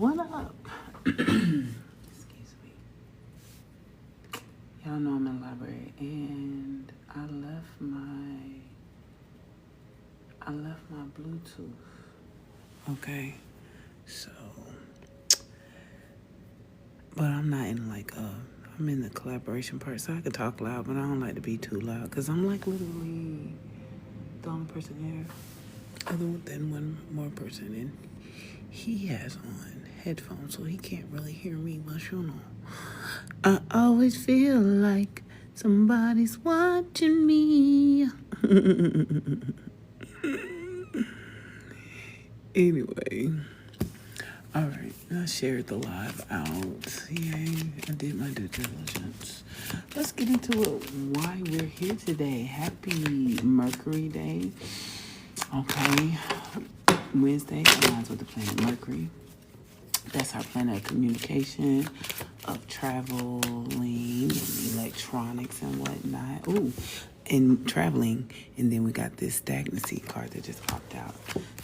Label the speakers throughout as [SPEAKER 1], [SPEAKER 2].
[SPEAKER 1] What up? Excuse me. Y'all know I'm in the library, and I left my Bluetooth. Okay, so, but I'm not in I'm in the collaboration part, so I can talk loud, but I don't like to be too loud, because I'm like literally the only person here, other than one more person, and he has on headphones, so he can't really hear me, but you know. I always feel like somebody's watching me. Anyway, all right, I shared the live out. Yay, I did my due diligence. Let's get into it. Why we're here today. Happy Mercury Day. Okay, Wednesday aligns with the planet Mercury. That's our planet of communication, of traveling, and electronics and whatnot. Ooh, and traveling. And then we got this stagnancy card that just popped out.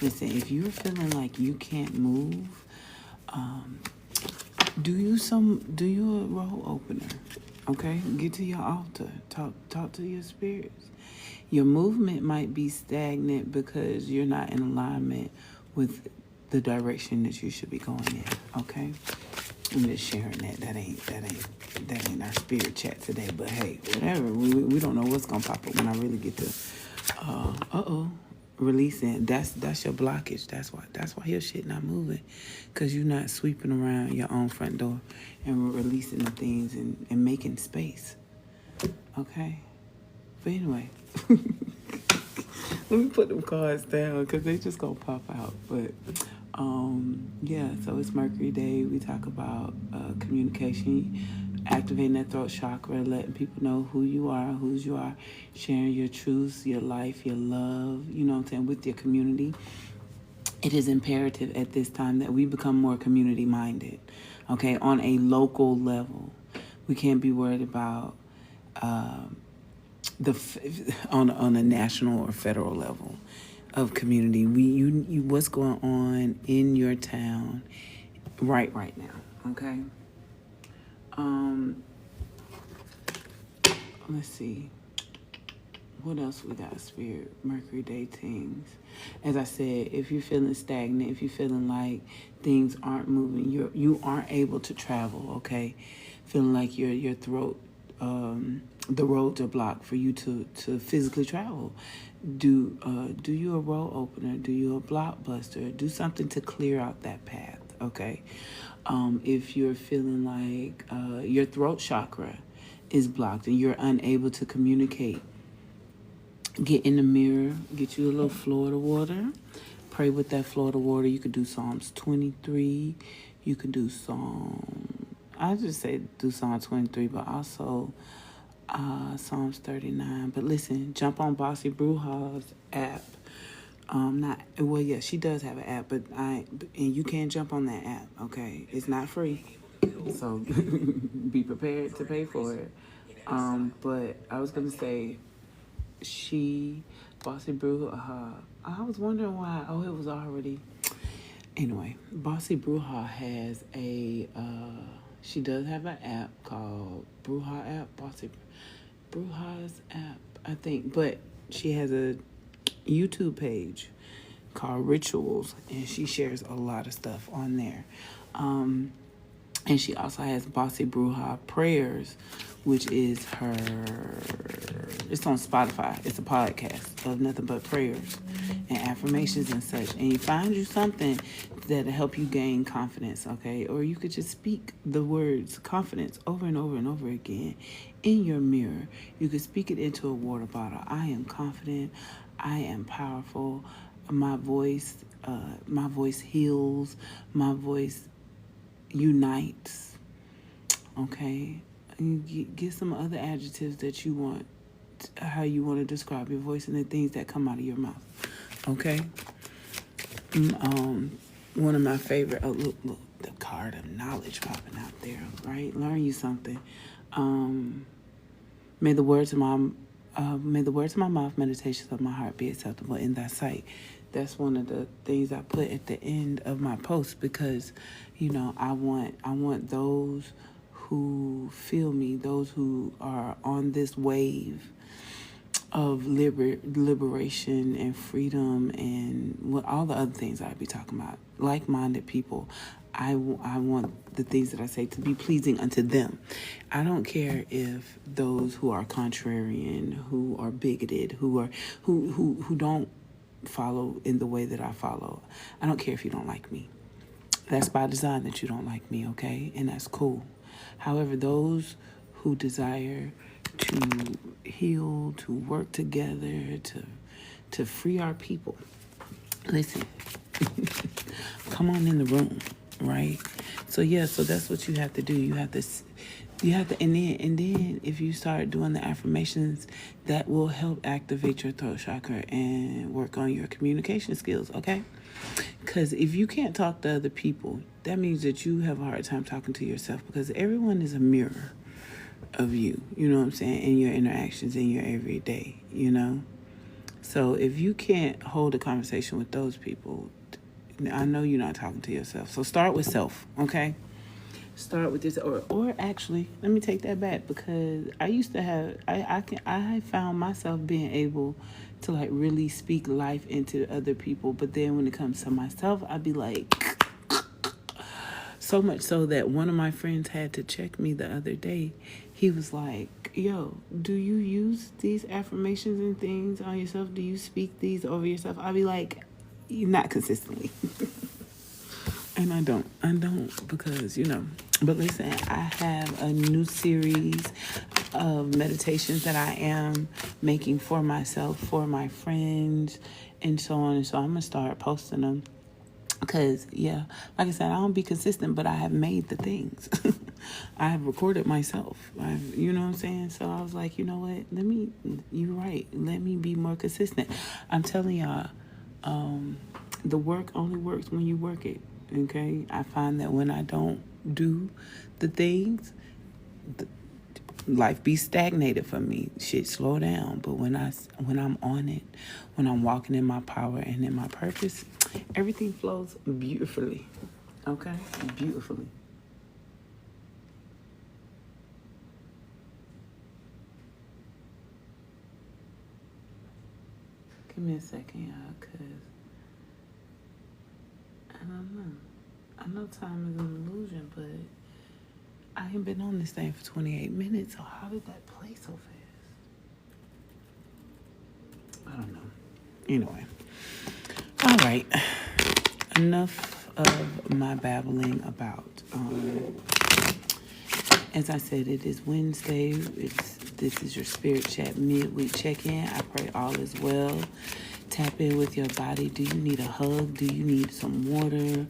[SPEAKER 1] Listen, if you're feeling like you can't move, do you a role opener? Okay, get to your altar. Talk to your spirits. Your movement might be stagnant because you're not in alignment with the direction that you should be going in. Okay, I'm just sharing that. That ain't our spirit chat today. But hey, whatever. We don't know what's gonna pop up when I really get to releasing. That's your blockage. That's why your shit not moving, because you're not sweeping around your own front door and releasing the things and making space. Okay. But anyway, let me put them cards down because they just gonna pop out. But yeah, so it's Mercury Day. We talk about communication, activating that throat chakra, letting people know who you are, whose you are, sharing your truths, your life, your love, you know what I'm saying, with your community. It is imperative at this time that we become more community minded, okay, on a local level. We can't be worried about on a national or federal level of community. You what's going on in your town right now, okay? Let's see. What else we got, Spirit? Mercury Day things. As I said, if you're feeling stagnant, if you're feeling like things aren't moving, you aren't able to travel, okay? Feeling like your throat, the roads are blocked for you to physically travel. Do you a road opener? Do you a blockbuster? Do something to clear out that path, okay? If you're feeling like your throat chakra is blocked and you're unable to communicate, get in the mirror, get you a little Florida water, pray with that Florida water. You could do Psalms 23. You could do I just say do Psalm 23, but also Psalms 39. But listen, jump on Bossy Bruja's app. She does have an app, and you can't jump on that app, okay? It's not free, so be prepared to pay for it. But I was gonna say, Bossy Bruja, I was wondering why. Oh, it was already. Anyway, Bossy Bruja has she does have an app called Bruja app, Bossy Bruja's app, I think. But she has a YouTube page called Rituals, and she shares a lot of stuff on there. And she also has Bossy Bruja Prayers, which is it's on Spotify. It's a podcast of nothing but prayers and affirmations and such. And you find you something that'll help you gain confidence, okay? Or you could just speak the words confidence over and over and over again in your mirror. You could speak it into a water bottle. I am confident. I am powerful. My voice heals. My voice unites. Okay? You get some other adjectives that you want, how you want to describe your voice and the things that come out of your mouth. Okay? One of my favorite, look, the card of knowledge popping out there, right? Learn you something. May the words of my may the words of my mouth, meditations of my heart be acceptable in thy sight. That's one of the things I put at the end of my post because, I want those who feel me, those who are on this wave of liberation and freedom and all the other things I'd be talking about, like-minded people. I want the things that I say to be pleasing unto them. I don't care if those who are contrarian, who are bigoted, who don't follow in the way that I follow. I don't care if you don't like me. That's by design that you don't like me, okay? And that's cool. However, those who desire to heal, to work together, to free our people, listen, come on in the room, right? So that's what you have to do. You have to, and then if you start doing the affirmations, that will help activate your throat chakra and work on your communication skills, okay? Because if you can't talk to other people, that means that you have a hard time talking to yourself, because everyone is a mirror of you, you know what I'm saying, in your interactions in your everyday, So if you can't hold a conversation with those people, I know you're not talking to yourself. So start with self, okay? Start with this, or actually, let me take that back, because I used to have, I found myself being able to like really speak life into other people, but then when it comes to myself, I'd be like, so much so that one of my friends had to check me the other day. He was like, yo, do you use these affirmations and things on yourself? Do you speak these over yourself? I'd be like, not consistently. And I don't because, but listen, I have a new series of meditations that I am making for myself, for my friends, and so on. And so I'm going to start posting them. Because, like I said, I don't be consistent, but I have made the things. I have recorded myself. You know what I'm saying? So I was like, you know what? You're right. Let me be more consistent. I'm telling y'all, the work only works when you work it. Okay? I find that when I don't do the things, life be stagnated for me. Shit slow down. But when I'm on it, when I'm walking in my power and in my purpose, everything flows beautifully. Okay? Beautifully. Give me a second, y'all, because I don't know. I know time is an illusion, but I ain't been on this thing for 28 minutes, so how did that play so fast? I don't know. Anyway. All right. Enough of my babbling about. As I said, it is Wednesday. This is your Spirit Chat midweek check-in. I pray all is well. Tap in with your body. Do you need a hug? Do you need some water?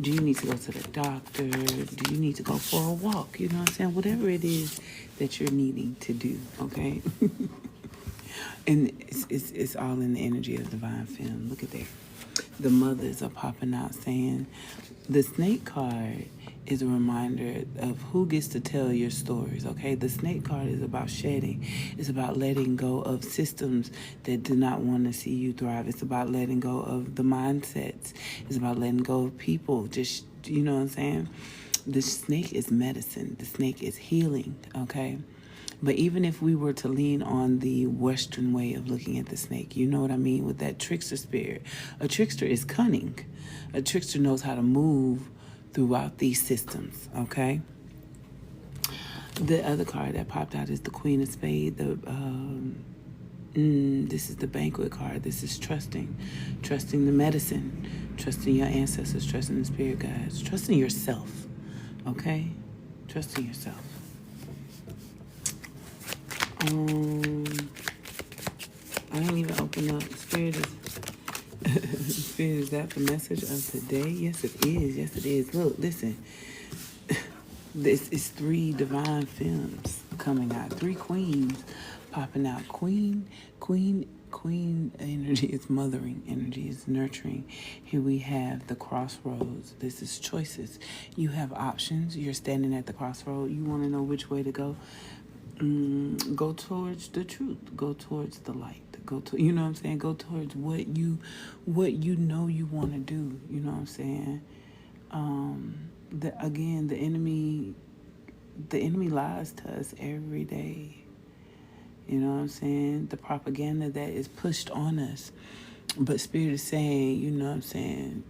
[SPEAKER 1] Do you need to go to the doctor? Do you need to go for a walk? You know what I'm saying? Whatever it is that you're needing to do, okay? And it's all in the energy of divine film. Look at there. The mothers are popping out saying the snake card is a reminder of who gets to tell your stories, okay? The snake card is about shedding. It's about letting go of systems that do not want to see you thrive. It's about letting go of the mindsets. It's about letting go of people. Just, you know what I'm saying? The snake is medicine. The snake is healing, okay? But even if we were to lean on the Western way of looking at the snake, you know what I mean? With that trickster spirit. A trickster is cunning. A trickster knows how to move throughout these systems, okay? The other card that popped out is the Queen of Spades. This is the Banquet card. This is trusting the medicine, trusting your ancestors, trusting the spirit guides, trusting yourself, okay? Trusting yourself. I didn't even open up. Spirit, is that the message of today? Yes, it is. Yes, it is. Look, listen. This is 3 divine films coming out. 3 queens popping out. Queen energy is mothering energy, is nurturing. Here we have the crossroads. This is choices. You have options. You're standing at the crossroad. You want to know which way to go. Go towards the truth. Go towards the light. Go to, you know what I'm saying? Go towards what you know you want to do. You know what I'm saying? Again, the enemy lies to us every day. You know what I'm saying? The propaganda that is pushed on us. But Spirit is saying, you know what I'm saying,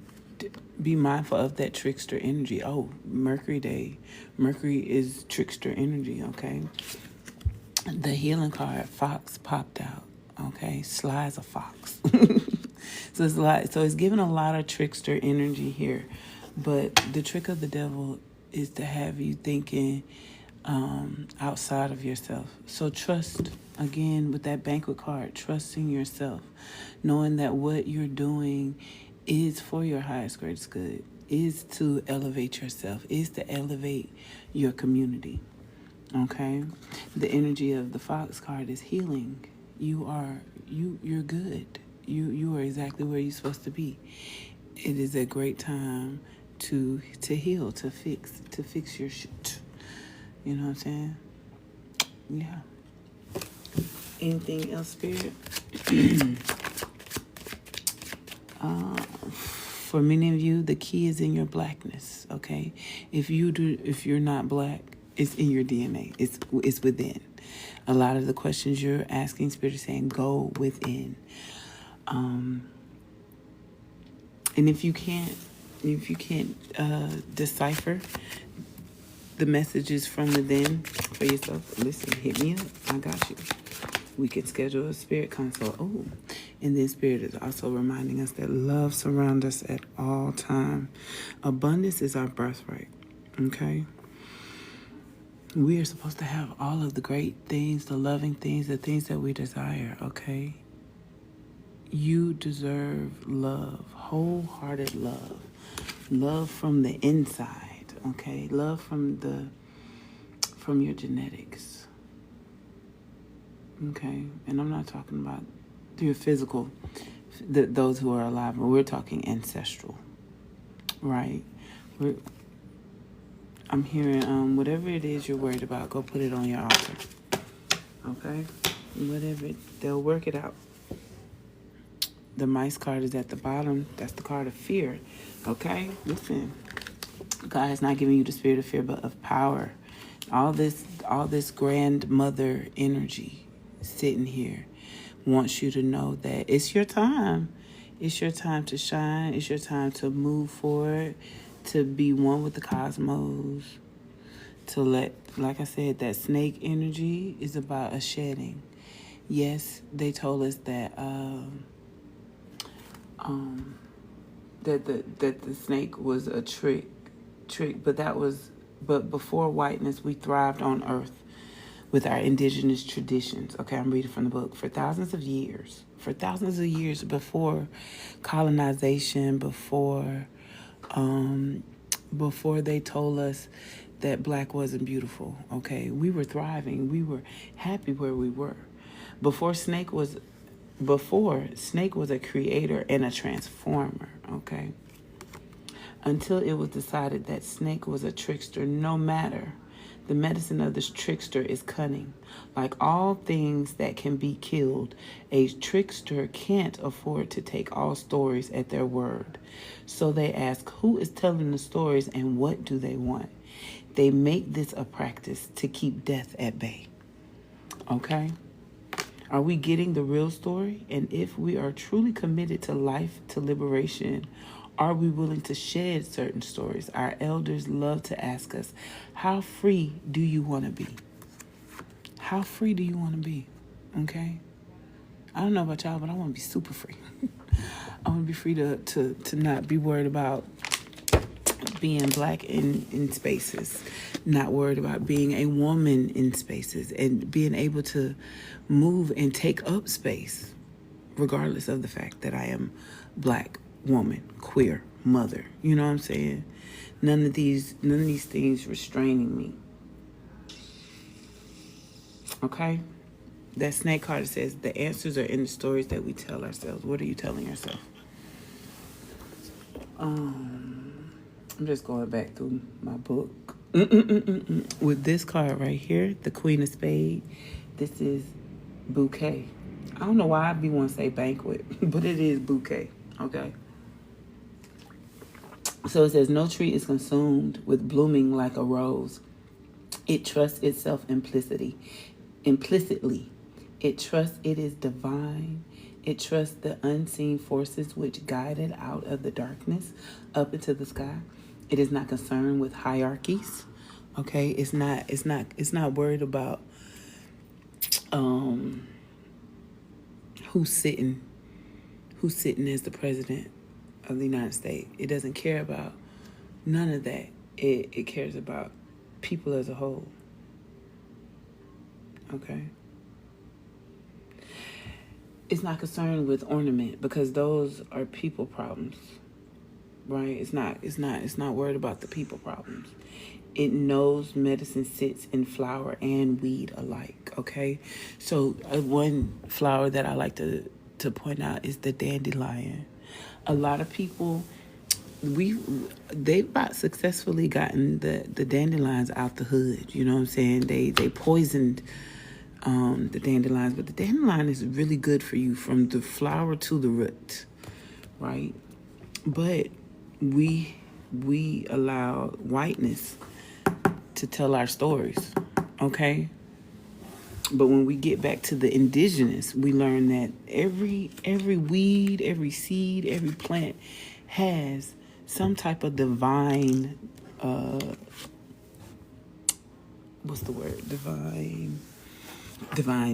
[SPEAKER 1] be mindful of that trickster energy. Oh, Mercury day. Mercury is trickster energy, okay? The healing card, Fox, popped out, okay? Sly as a fox. So it's giving a lot of trickster energy here. But the trick of the devil is to have you thinking outside of yourself. So trust, again, with that banquet card, trusting yourself, knowing that what you're doing is for your highest, greatest good, is to elevate yourself, is to elevate your community. Okay? The energy of the Fox card is healing. You're good. You are exactly where you're supposed to be. It is a great time to heal, to fix your shit. You know what I'm saying? Yeah. Anything else, Spirit? For many of you, the key is in your blackness, okay? If you're not black, it's in your DNA. It's within. A lot of the questions you're asking, Spirit is saying, go within. And if you can't decipher the messages from within for yourself, listen, hit me up. I got you. We can schedule a spirit consult. Oh, and then Spirit is also reminding us that love surrounds us at all time. Abundance is our birthright, okay? We are supposed to have all of the great things, the loving things, the things that we desire, okay? You deserve love, wholehearted love. Love from the inside, okay? Love from your genetics. Okay? And I'm not talking about your physical, those who are alive, but we're talking ancestral, right? I'm hearing whatever it is you're worried about, go put it on your altar. Okay? They'll work it out. The mice card is at the bottom. That's the card of fear. Okay? Listen. God is not giving you the spirit of fear, but of power. All this grandmother energy sitting here wants you to know that it's your time. It's your time to shine. It's your time to move forward, to be one with the cosmos, to like I said, that snake energy is about a shedding. Yes, they told us that that the snake was a trick, but before whiteness, we thrived on Earth with our indigenous traditions. Okay, I'm reading from the book. For thousands of years before colonization, before they told us that black wasn't beautiful, okay, we were thriving. We were happy where we were. Before Snake was a creator and a transformer, okay? Until it was decided that Snake was a trickster, no matter. The medicine of this trickster is cunning. Like all things that can be killed, a trickster can't afford to take all stories at their word. So they ask, who is telling the stories and what do they want? They make this a practice to keep death at bay. Okay? Are we getting the real story? And if we are truly committed to life, to liberation, are we willing to shed certain stories? Our elders love to ask us, how free do you want to be? How free do you want to be? Okay? I don't know about y'all, but I want to be super free. I want to be free to not be worried about being black in spaces, not worried about being a woman in spaces, and being able to move and take up space, regardless of the fact that I am black, woman, queer, mother. You know what I'm saying? None of these things restraining me. Okay? That snake card says the answers are in the stories that we tell ourselves. What are you telling yourself? I'm just going back through my book. With this card right here, the Queen of Spades, this is bouquet. I don't know why I'd be want to say banquet, but it is bouquet, okay? So it says, no tree is consumed with blooming like a rose. It trusts itself implicitly. It trusts it is divine. It trusts the unseen forces which guide it out of the darkness up into the sky. It is not concerned with hierarchies. Okay, it's not worried about who's sitting as the president of the United States. It doesn't care about none of that. It cares about people as a whole. Okay. It's not concerned with ornament because those are people problems, right? It's not worried about the people problems. It knows medicine sits in flower and weed alike. Okay, so one flower that I like to point out is the dandelion. A lot of people, they've about successfully gotten the dandelions out the hood. You know what I'm saying? They poisoned the dandelions, but the dandelion is really good for you from the flower to the root, right? But we allow whiteness to tell our stories, okay? But when we get back to the indigenous, we learn that every weed, every seed, every plant has some type of divine, what's the word? Divine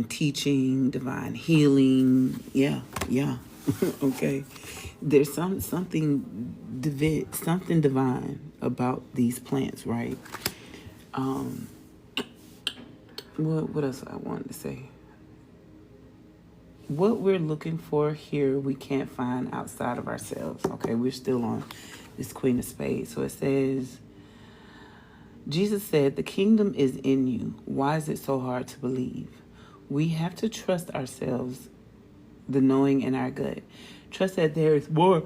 [SPEAKER 1] teaching, divine healing. Yeah. Okay. There's something divine about these plants, right? What else I wanted to say? What we're looking for here, we can't find outside of ourselves. Okay, we're still on this Queen of Spades. So it says, Jesus said, the kingdom is in you. Why is it so hard to believe? We have to trust ourselves, the knowing in our gut. Trust that there is more.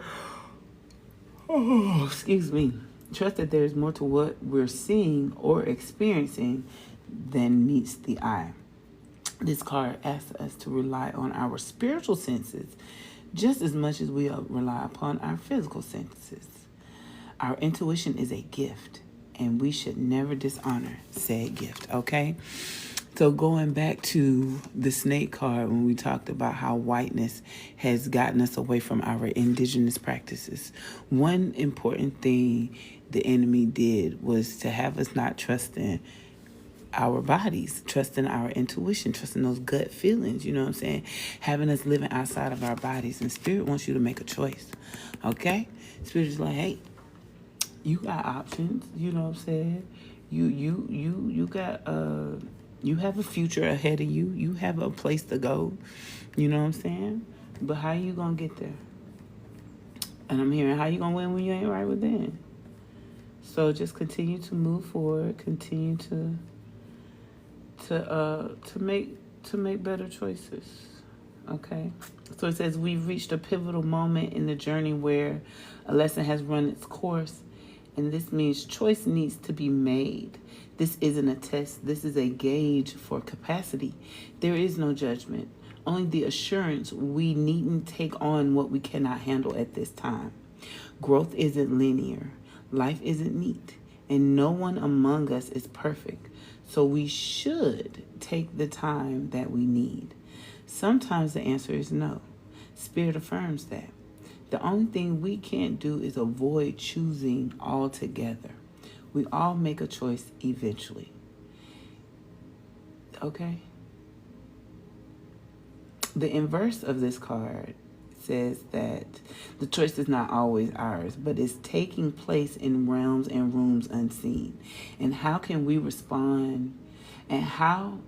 [SPEAKER 1] Oh, excuse me. Trust that there is more to what we're seeing or experiencing than meets the eye. This card asks us to rely on our spiritual senses just as much as we rely upon our physical senses. Our intuition is a gift, and we should never dishonor said gift, okay? So going back to the snake card, when we talked about how whiteness has gotten us away from our indigenous practices, one important thing the enemy did was to have us not trust in our bodies, trusting our intuition, trusting those gut feelings, you know what I'm saying? Having us living outside of our bodies. And Spirit wants you to make a choice, okay? Spirit is like, hey, you got options, you know what I'm saying? You got you have a future ahead of you. You have a place to go, you know what I'm saying? But how you gonna get there? And I'm hearing, how you gonna win when you ain't right within? So just continue to move forward, continue to make better choices. Okay. So it says we've reached a pivotal moment in the journey where a lesson has run its course, and this means choice needs to be made. This isn't a test. This is a gauge for capacity. There is no judgment, only the assurance we needn't take on what we cannot handle at this time. Growth isn't linear. Life isn't neat, and no one among us is perfect. So we should take the time that we need. Sometimes the answer is no. Spirit affirms that. The only thing we can't do is avoid choosing altogether. We all make a choice eventually. Okay? The inverse of this card says that the choice is not always ours, but is taking place in realms and rooms unseen. And how can we respond? And how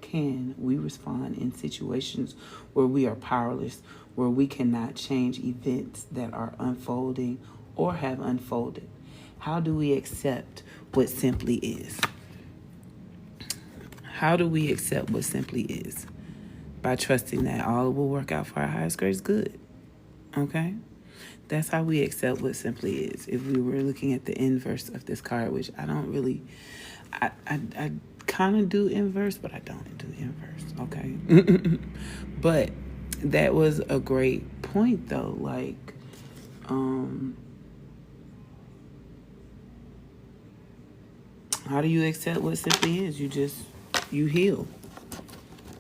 [SPEAKER 1] can we respond in situations where we are powerless, where we cannot change events that are unfolding or have unfolded? How do we accept what simply is? How do we accept what simply is? By trusting that all will work out for our highest greatest good. Okay? That's how we accept what simply is. If we were looking at the inverse of this card, which I don't really, I kind of do inverse, but I don't do inverse, okay? But that was a great point, though. Like, how do you accept what simply is? You heal.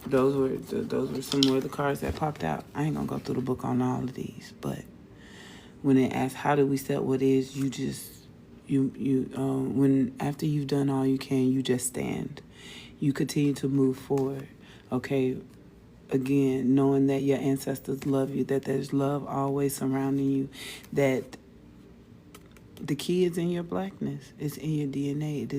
[SPEAKER 1] Those were some more of the cards that popped out. I ain't gonna go through the book on all of these, but when it asks how do we set what is, when after you've done all you can, you just stand. You continue to move forward. Okay. Again, knowing that your ancestors love you, that there's love always surrounding you, that the key is in your blackness. It's in your DNA.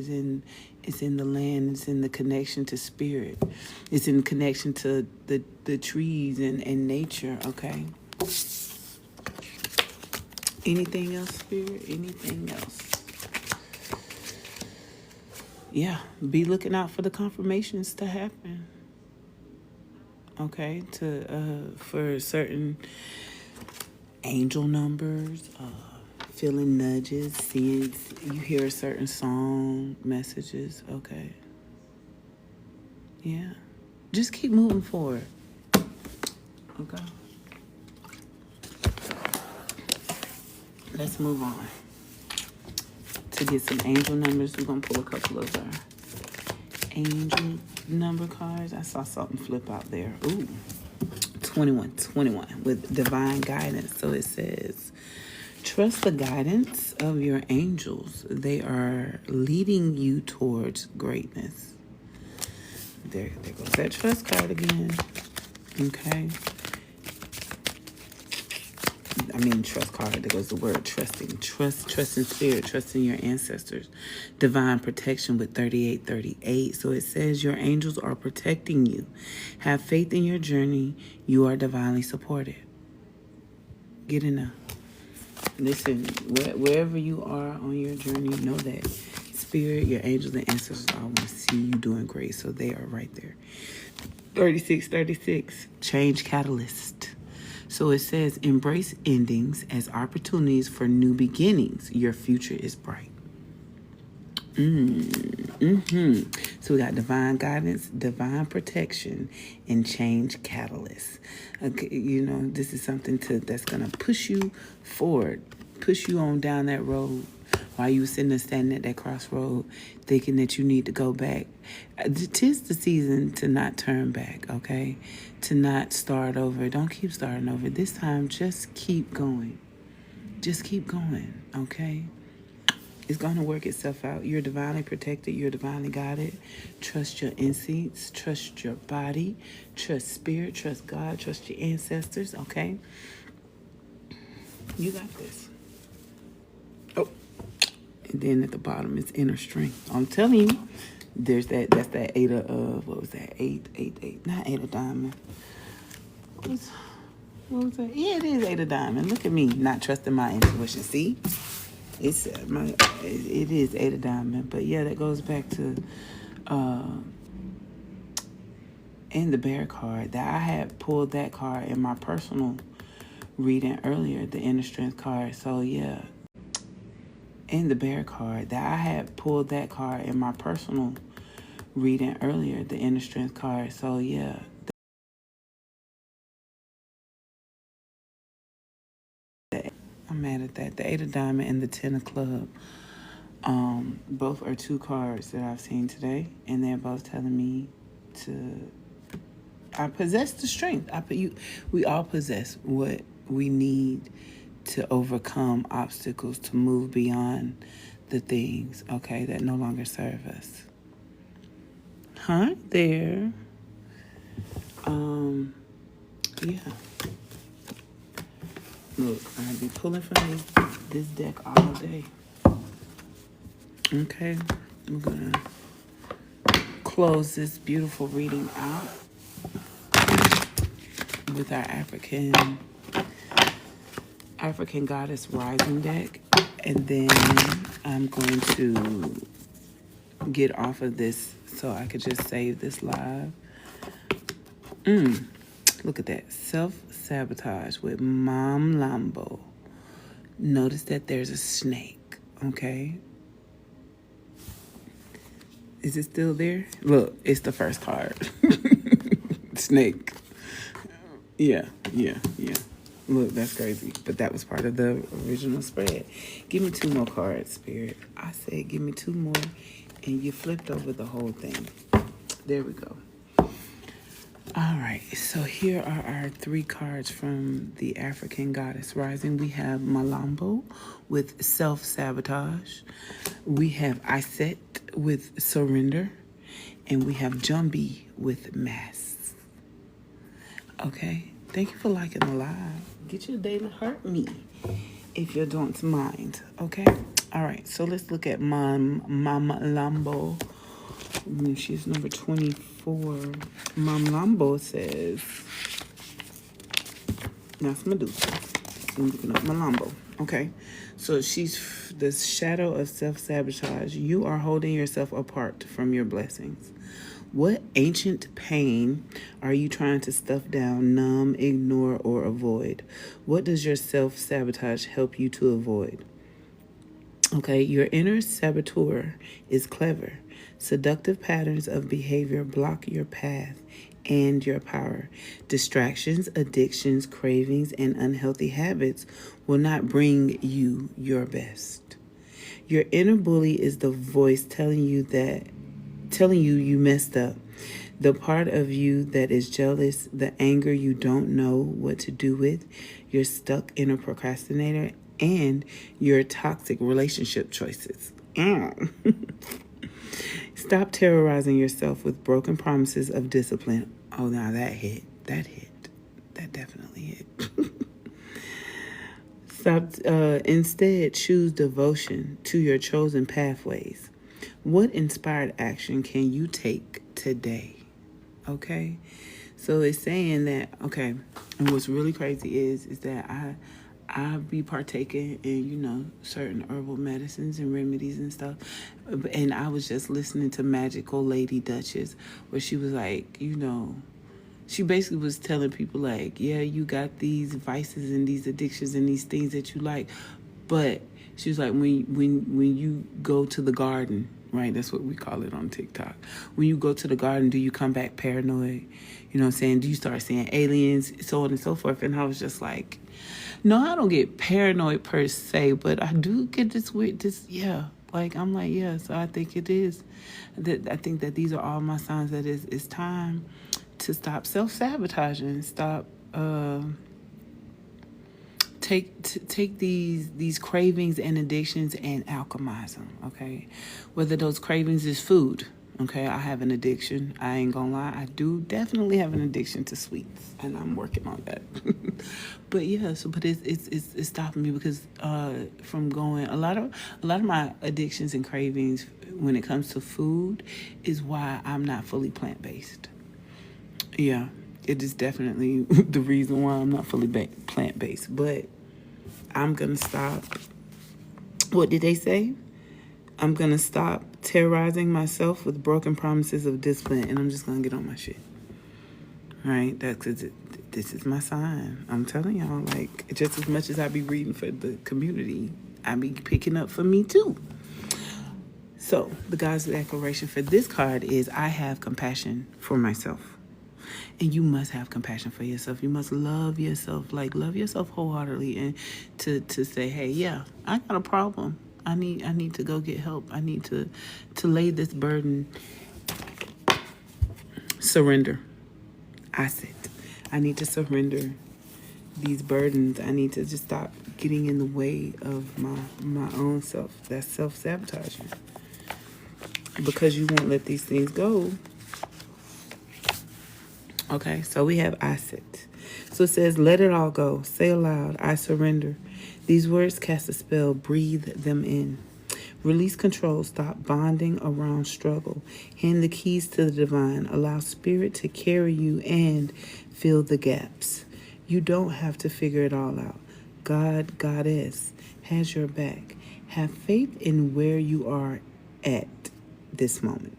[SPEAKER 1] It's in the land. It's in the connection to spirit. It's in connection to the trees and nature, okay? Anything else, spirit? Anything else? Yeah, be looking out for the confirmations to happen. Okay, for certain angel numbers, feeling nudges, seeing you hear certain song messages. Okay, yeah, just keep moving forward. Okay, let's move on. To get some angel numbers, we're gonna pull a couple of our angel number cards. I saw something flip out there. Ooh, 21 with divine guidance. So it says, trust the guidance of your angels. They are leading you towards greatness. There goes that trust card again. Okay. I mean, trust card. There goes the word trusting. Trust in spirit. Trust in your ancestors. Divine protection with 3838. So it says your angels are protecting you. Have faith in your journey. You are divinely supported. Get in there. Listen, wherever you are on your journey, know that spirit, your angels, and ancestors all want to see you doing great. So they are right there. 3636. Change catalyst. So it says, embrace endings as opportunities for new beginnings. Your future is bright. So we got divine guidance, divine protection, and change catalyst. Okay, this is something that's gonna push you forward, push you on down that road. While you sitting there standing at that crossroad, thinking that you need to go back, 'tis the season to not turn back. Okay, to not start over. Don't keep starting over. This time, just keep going. Just keep going. Okay. It's going to work itself out. You're divinely protected. You're divinely guided. Trust your instincts. Trust your body. Trust spirit. Trust God. Trust your ancestors. Okay? You got this. Oh. And then at the bottom is inner strength. I'm telling you, that's that eight of, what was that? Eight. Not eight of diamond. What was that? Yeah, it is eight of diamond. Look at me, not trusting my intuition. See? It is eight of diamond, but yeah, that goes back to in the bear card that I had pulled that card in my personal reading earlier, the inner strength card. So yeah, in the bear card that I had pulled that card in my personal reading earlier, the inner strength card. So yeah. I'm mad at that. The eight of diamond and the 10 of club. Both are two cards that I've seen today, and they're both telling me I possess the strength. We all possess what we need to overcome obstacles, to move beyond the things, okay, that no longer serve us. Hi there. Yeah. Look, I'll be pulling from this deck all day. Okay, I'm gonna close this beautiful reading out with our African Goddess Rising deck, and then I'm going to get off of this so I could just save this live. Look at that. Self-sabotage with Mom Lambo. Notice that there's a snake, okay? Is it still there? Look, it's the first card. Snake. Yeah. Look, that's crazy. But that was part of the original spread. Give me 2 more cards, Spirit. I said give me 2 more, and you flipped over the whole thing. There we go. All right, so here are our 3 cards from the African Goddess Rising. We have Malambo with self-sabotage. We have Iset with surrender. And we have Jumbi with masks. Okay, thank you for liking the live. Get your day to hurt me if you don't mind. Okay, all right, so let's look at Mama Lambo. She's number 24. Mom Lambo says, that's Medusa. I'm looking up Malambo. Okay, so she's the shadow of self-sabotage. You are holding yourself apart from your blessings. What ancient pain are you trying to stuff down, numb, ignore, or avoid? What does your self-sabotage help you to avoid? Okay, your inner saboteur is clever. Seductive patterns of behavior block your path and your power. Distractions, addictions, cravings, and unhealthy habits will not bring you your best. Your inner bully is the voice telling you you messed up. The part of you that is jealous, the anger you don't know what to do with, your stuck inner procrastinator, and your toxic relationship choices. Stop terrorizing yourself with broken promises of discipline. Oh, now that hit. That definitely hit. Stop. Instead, choose devotion to your chosen pathways. What inspired action can you take today? Okay, so it's saying that, okay, and what's really crazy is that I be partaking in, certain herbal medicines and remedies and stuff. And I was just listening to Magical Lady Duchess, where she was like, she basically was telling people like, yeah, you got these vices and these addictions and these things that you like, but she was like, when you go to the garden, right? That's what we call it on TikTok. When you go to the garden, do you come back paranoid? You know what I'm saying? Do you start seeing aliens, so on and so forth? And I was just like, no, I don't get paranoid per se, but I do get I'm like, yeah, so I think it is. I think that these are all my signs that it's time to stop self-sabotaging, stop take these cravings and addictions and alchemize them, okay? Whether those cravings is food, okay? I have an addiction. I ain't gonna lie. I do definitely have an addiction to sweets, and I'm working on that. But yeah, but it's stopping me because from going a lot of my addictions and cravings when it comes to food is why I'm not fully plant-based. Yeah, it is definitely the reason why I'm not fully plant-based. But I'm going to stop. What did they say? I'm going to stop terrorizing myself with broken promises of discipline, and I'm just going to get on my shit. All right? This is my sign. I'm telling y'all, like, just as much as I be reading for the community, I be picking up for me too. So, the God's declaration for this card is, I have compassion for myself. And you must have compassion for yourself. You must love yourself, love yourself wholeheartedly, and to say, hey, yeah, I got a problem. I need to go get help. I need to lay this burden. Surrender. I need to surrender these burdens. I need to just stop getting in the way of my own self. That's self-sabotaging. Because you won't let these things go. Okay, so we have I sit. So it says, let it all go. Say aloud, I surrender. These words cast a spell. Breathe them in. Release control. Stop bonding around struggle. Hand the keys to the divine. Allow spirit to carry you and fill the gaps. You don't have to figure it all out. God, Goddess, has your back. Have faith in where you are at this moment.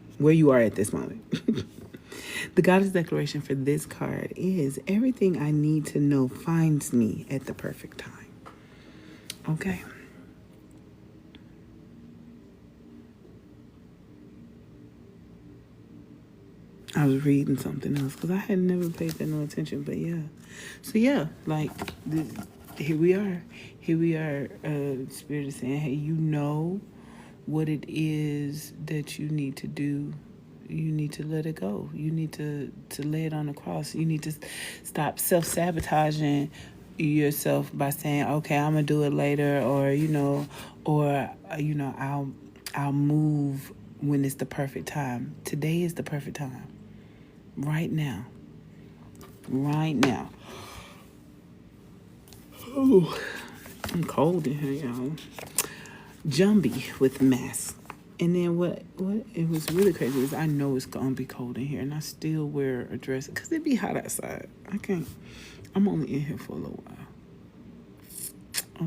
[SPEAKER 1] The Goddess declaration for this card is, everything I need to know finds me at the perfect time. Okay. I was reading something else because I had never paid that no attention, but yeah. So yeah, like here we are. Here we are. Spirit is saying, hey, you know what it is that you need to do. You need to let it go. You need to lay it on the cross. You need to stop self-sabotaging yourself by saying, okay, I'm gonna do it later, or I'll move when it's the perfect time. Today is the perfect time. Right now. Right now. Oh, I'm cold in here, y'all. Jumbie with mask. And then what it was really crazy is I know it's gonna be cold in here, and I still wear a dress because it be hot outside. I can't. I'm only in here for a little while.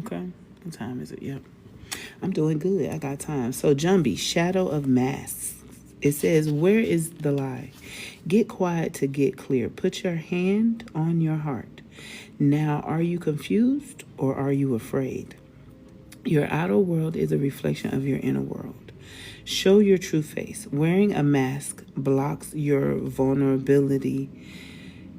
[SPEAKER 1] Okay, what time is it? Yep, I'm doing good. I got time. So Jumbie, shadow of masks. It says, where is the lie? Get quiet to get clear. Put your hand on your heart. Now, are you confused or are you afraid? Your outer world is a reflection of your inner world. Show your true face. Wearing a mask blocks your vulnerability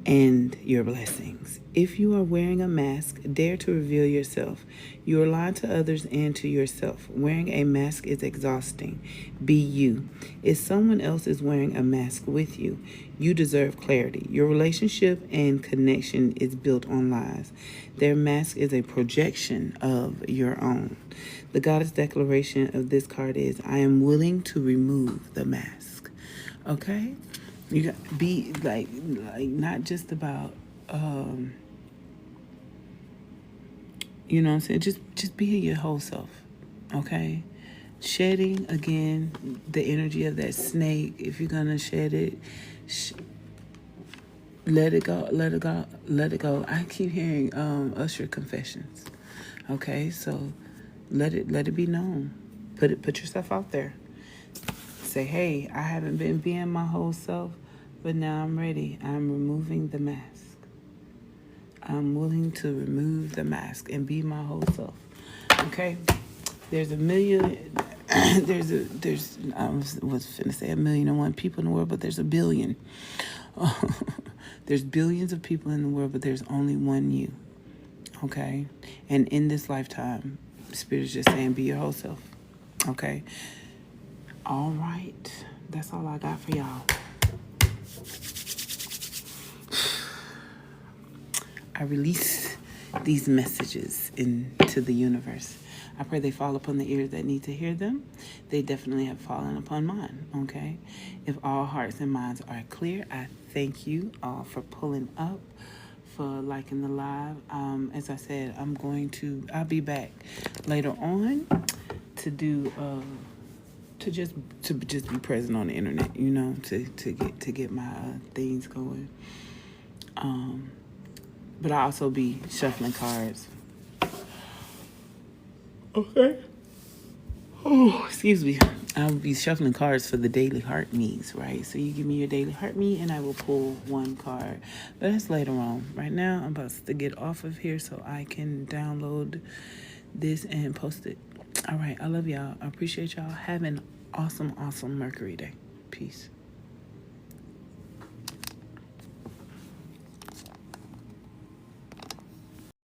[SPEAKER 1] and your blessings. If you are wearing a mask, dare to reveal yourself. You are lying to others and to yourself. Wearing a mask is exhausting. Be you. If someone else is wearing a mask with you, you deserve clarity. Your relationship and connection is built on lies. Their mask is a projection of your own. The goddess declaration of this card is, I am willing to remove the mask. Okay? You got to be like not just about you know what I'm saying, just being your whole self. Okay? Shedding again the energy of that snake. If you're gonna shed it, let it go, let it go, let it go. I keep hearing Usher confessions. Okay, so let it be known. Put yourself out there. Say, hey, I haven't been being my whole self, but now I'm ready. I'm removing the mask. I'm willing to remove the mask and be my whole self. Okay? There's a million, I was finna say 1,000,001 people in the world, but there's a billion. There's billions of people in the world, but there's only one you. Okay? And in this lifetime, Spirit is just saying, be your whole self. Okay? All right. That's all I got for y'all. I release these messages into the universe. I pray they fall upon the ears that need to hear them. They definitely have fallen upon mine, okay? If all hearts and minds are clear, I thank you all for pulling up, for liking the live. As I said, I'll be back later on to do to just be present on the internet, you know, to get my things going. But I'll also be shuffling cards. Okay. Oh, excuse me. I'll be shuffling cards for the daily heart needs, right? So you give me your daily heart need and I will pull one card. But that's later on. Right now, I'm about to get off of here so I can download this and post it. All right. I love y'all. I appreciate y'all. Have an awesome Mercury day. Peace.